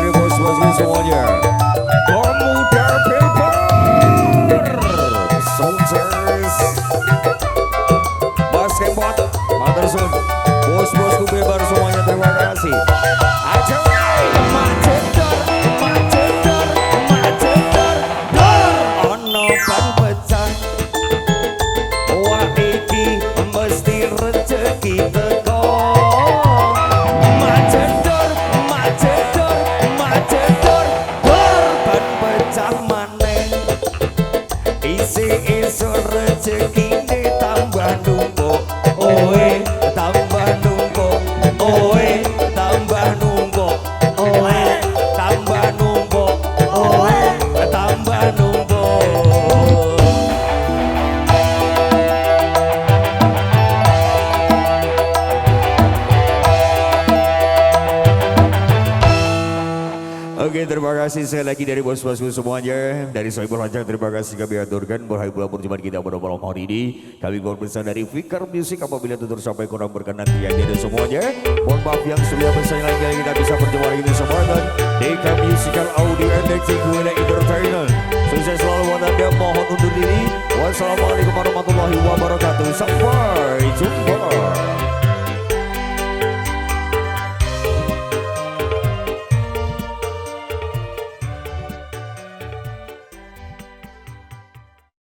dari bos-bos semuanya. Pemuda Paper Soldiers Mas Kempot Matersun bos-bosku Paper semuanya terima kasih. Aja macedor macedor macedor dor ono ban pecah wah iki mesti rezeki teko macedor macedor macedor dor ban pecah maneh isi-isu rezekine tambah numpuk oe tambah numpuk oe tambah numpuk oe tambah numpuk oe tambah numpuk. Oke, terima kasih sekali lagi dari bos-bosku semuanya. Dari Sohibul Hancang terima kasih kami aturkan. Berhasil perjumpaan kita pada malam hari ini. Kami mohon bersama dari Fikar Music apabila tutur sampai kurang berkenan tiada semuanya. Mohon maaf yang sudah bersama lagi kita bisa berjumpa lagi di semua dan DK Musical Audio and Technical Entertainment. Sukses selalu buat Anda, mohon undur diri. Wassalamualaikum warahmatullahi wabarakatuh. Sampai